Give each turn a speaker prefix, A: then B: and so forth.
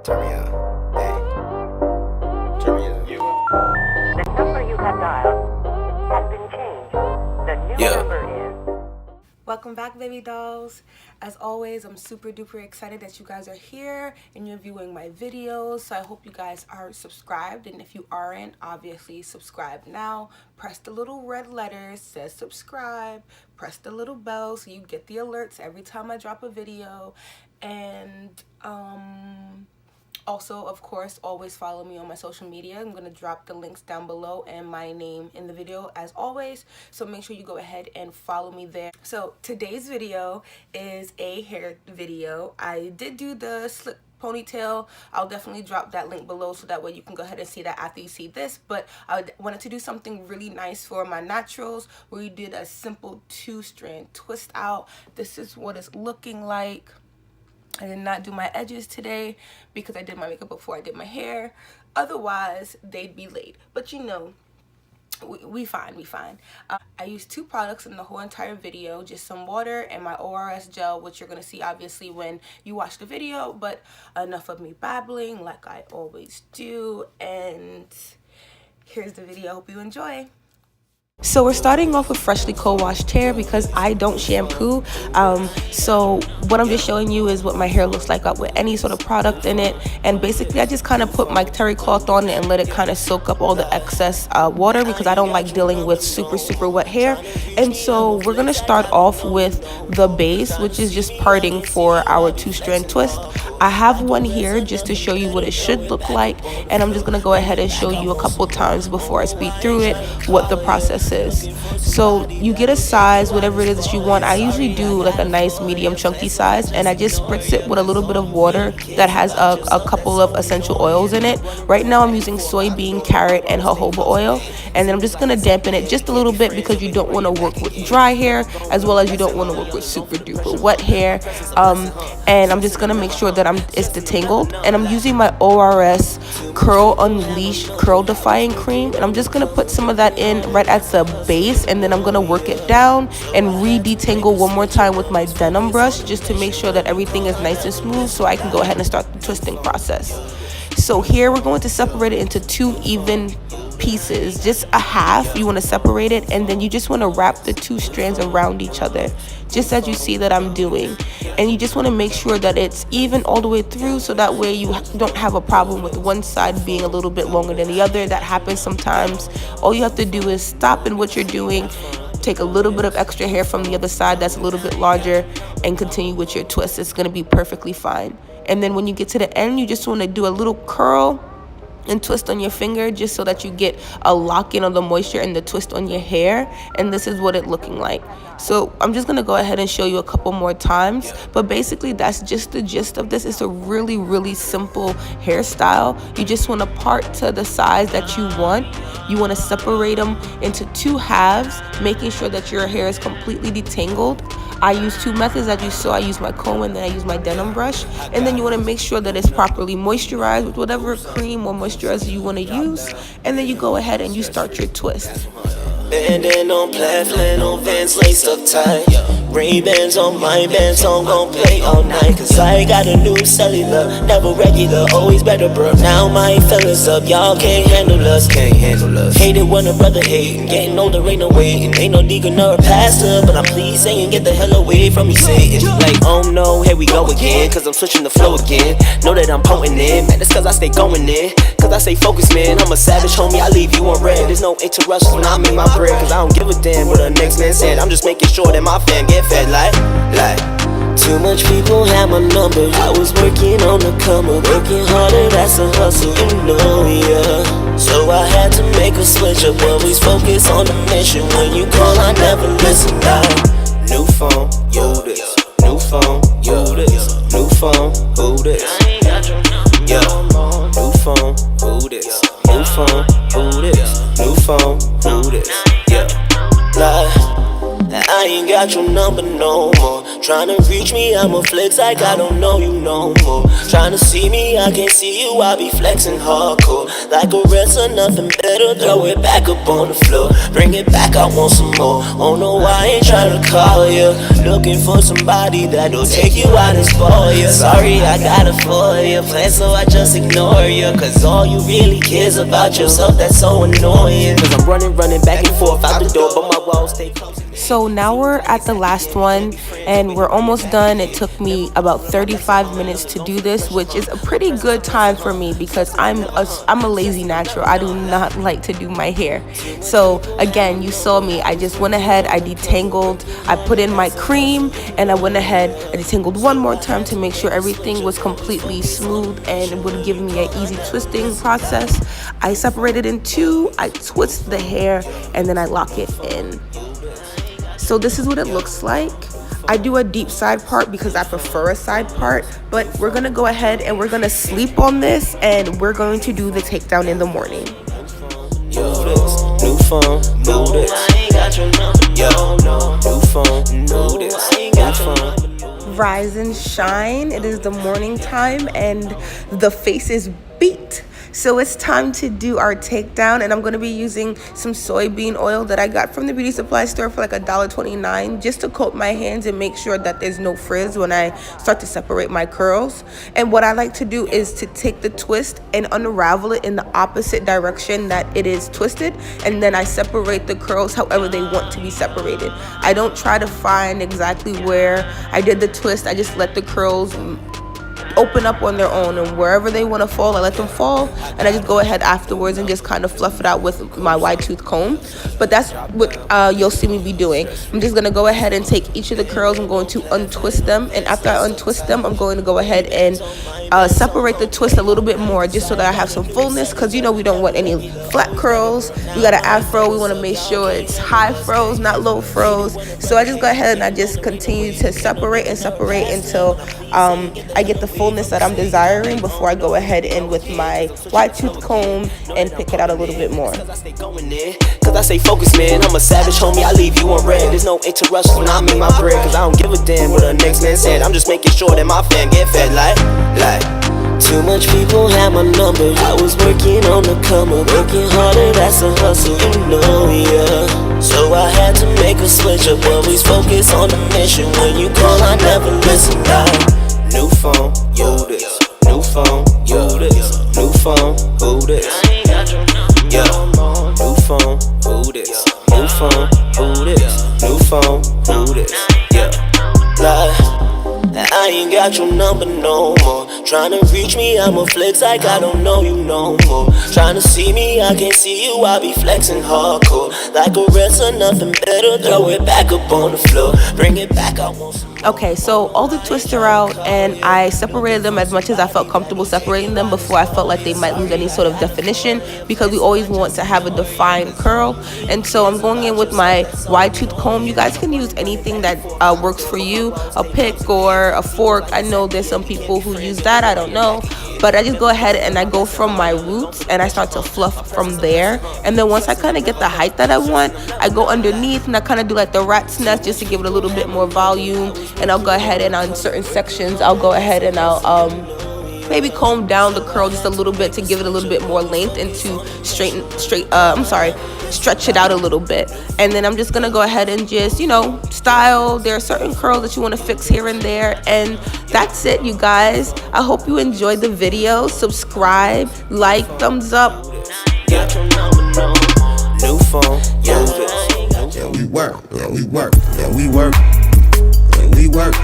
A: Turn me on. Hey. Turn me on.
B: The number you have dialed has been changed. The new number is...
C: Welcome back, baby dolls. As always, I'm super duper excited that you guys are here and you're viewing my videos. So I hope you guys are subscribed, and if you aren't, obviously subscribe now. Press the little red letters, says subscribe. Press the little bell so you get the alerts every time I drop a video. And also, of course, always follow me on my social media. I'm going to drop the links down below and my name in the video as always. So make sure you go ahead and follow me there. So today's video is a hair video. I did do the slick ponytail. I'll definitely drop that link below so that way you can go ahead and see that after you see this. But I wanted to do something really nice for my naturals, where we did a simple 2-strand twist out. This is what it's looking like. I did not do my edges today because I did my makeup before I did my hair. Otherwise, they'd be late. But you know, we fine. I used 2 products in the whole entire video, just some water and my ORS gel, which you're going to see obviously when you watch the video. But enough of me babbling like I always do. And here's the video. I hope you enjoy. So we're starting off with freshly co-washed hair because I don't shampoo. So what I'm just showing you is what my hair looks like with any sort of product in it. And basically I just kind of put my terry cloth on it and let it kind of soak up all the excess water, because I don't like dealing with super wet hair. And so we're going to start off with the base, which is just parting for our 2-strand twist. I have one here just to show you what it should look like, and I'm just going to go ahead and show you a couple times before I speed through it what the process is. So you get a size, whatever it is that you want. I usually do like a nice medium chunky size, and I just spritz it with a little bit of water that has a couple of essential oils in it. Right now I'm using soybean, carrot, and jojoba oil, and then I'm just going to dampen it just a little bit because you don't want to work with dry hair as well as you don't want to work with super duper wet hair. And I'm just going to make sure that it's detangled, and I'm using my ORS Curl Unleash Curl Defying Cream, and I'm just going to put some of that in right at the base, and then I'm going to work it down and re-detangle one more time with my denim brush just to make sure that everything is nice and smooth so I can go ahead and start the twisting process. So here we're going to separate it into 2 even pieces, just a half. You want to separate it, and then you just want to wrap the 2 strands around each other, just as you see that I'm doing. And you just want to make sure that it's even all the way through, so that way you don't have a problem with one side being a little bit longer than the other. That happens sometimes. All you have to do is stop in what you're doing, take a little bit of extra hair from the other side that's a little bit larger, and continue with your twist. It's going to be perfectly fine. And then when you get to the end, you just want to do a little curl and twist on your finger, just so that you get a lock-in of the moisture and the twist on your hair. And this is what it's looking like. So I'm just going to go ahead and show you a couple more times, but basically that's just the gist of this. It's a really simple hairstyle. You just want to part to the size that you want. You want to separate them into 2 halves, making sure that your hair is completely detangled. I use 2 methods, as you saw. I use my comb and then I use my denim brush. And then you want to make sure that it's properly moisturized with whatever cream or moisturizer you want to use. And then you go ahead and you start your twist.
D: Banding on plaid, flannel Vans laced up tight. Ray-Bans on my bands, so I'm gon' play all night. Cause I got a new cellular, never regular, always better, bro. Now my fellas up, y'all can't handle us. Hate it when a brother hatin', getting older ain't no waiting. Ain't no deacon or a pastor, but I'm pleased saying get the hell away from me, Satan. Like, oh no, here we go again, cause I'm switching the flow again. Know that I'm potent in, man, it's cause I stay going in. Cause I stay focused, man, I'm a savage, homie, I leave you on red. There's no interruptions when I make my bread, cause I don't give a damn what the next man said. I'm just making sure that my fan get fed like. Too much people have my number. I was working on the come up, working harder, that's a hustle, you know, yeah. So I had to make a switch up, always focus on the mission. When you call, I never listen now. New phone, yo this. New phone, yo this. New phone, who this? Yeah. New phone, who this? New phone, who this? New phone, who this? Yeah. Like, I ain't got your number no more. Tryna reach me, I'ma flex like I don't know you no more. Tryna see me, I can't see you, I be flexing hardcore. Like a wrestler, nothing better, throw it back up on the floor. Bring it back, I want some more. Oh no, I ain't tryna call ya. Looking for somebody that'll take you out and spoil ya. Sorry, I got it for ya. Plan so I just ignore ya. Cause all you really cares about yourself, that's so annoying. Cause I'm running back and forth out the door, but my walls stay close.
C: So now we're at the last one and we're almost done. It took me about 35 minutes to do this, which is a pretty good time for me because I'm a lazy natural. I do not like to do my hair. So again, you saw me. I just went ahead, I detangled, I put in my cream, and I went ahead, I detangled one more time to make sure everything was completely smooth and it would give me an easy twisting process. I separated in two, I twist the hair, and then I lock it in. So this is what it looks like. I do a deep side part because I prefer a side part, but we're gonna go ahead and we're gonna sleep on this and we're going to do the takedown in the morning.
D: New phone, new this. Yo, new phone, new this. New phone.
C: Rise and shine. It is the morning time and the face is beat. So it's time to do our takedown, and I'm going to be using some soybean oil that I got from the beauty supply store for like $1.29 just to coat my hands and make sure that there's no frizz when I start to separate my curls. And what I like to do is to take the twist and unravel it in the opposite direction that it is twisted, and then I separate the curls however they want to be separated. I don't try to find exactly where I did the twist. I just let the curls open up on their own, and wherever they want to fall, I let them fall, and I just go ahead afterwards and just kind of fluff it out with my wide tooth comb. But that's what you'll see me be doing. I'm just going to go ahead and take each of the curls. I'm going to untwist them, and after I untwist them, I'm going to go ahead and separate the twist a little bit more just so that I have some fullness, because you know we don't want any flat curls. We got an afro, we want to make sure it's high froze, not low froze. So I just go ahead and I just continue to separate and separate until I get the fullness that I'm desiring before I go ahead and with my wide tooth comb and pick it out a little bit more.
D: Cause I say focus, man, I'm a savage, homie, I leave you on red. There's no interruption when I make my bread, cause I don't give a damn what the next man said. I'm just making sure that my fam get fed like too much people have my number. I was working on the come up, working harder, that's a hustle, you know, yeah. So I had to make a switch up, always focus on the mission. When you call, I never listen, New phone, yo this. New phone, yo this. New phone, who this? Yo, new phone, who this? New phone, who this? New phone, who this? Yeah, I ain't got your number no more. Tryna reach me, I'ma flex like I don't know you no more. Tryna see me, I can't see you, I be flexing hardcore. Like a wrestler, nothing better, throw it back up on the floor. Bring it back, I want some.
C: Okay, so all the twists are out, and I separated them as much as I felt comfortable separating them before I felt like they might lose any sort of definition, because we always want to have a defined curl. And so I'm going in with my wide tooth comb. You guys can use anything that works for you, a pick or a fork. I know there's some people who use that, I don't know. But I just go ahead and I go from my roots and I start to fluff from there. And then once I kind of get the height that I want, I go underneath and I kind of do like the rat's nest just to give it a little bit more volume. And I'll go ahead and on certain sections, I'll go ahead and I'll maybe comb down the curl just a little bit to give it a little bit more length and to stretch it out a little bit. And then I'm just gonna go ahead and just, you know, style. There are certain curls that you want to fix here and there, and that's it, you guys. I hope you enjoyed the video. Subscribe, like, thumbs up.
D: New phone,
A: yeah, we work, yeah, we work, yeah, we work, yeah, we work.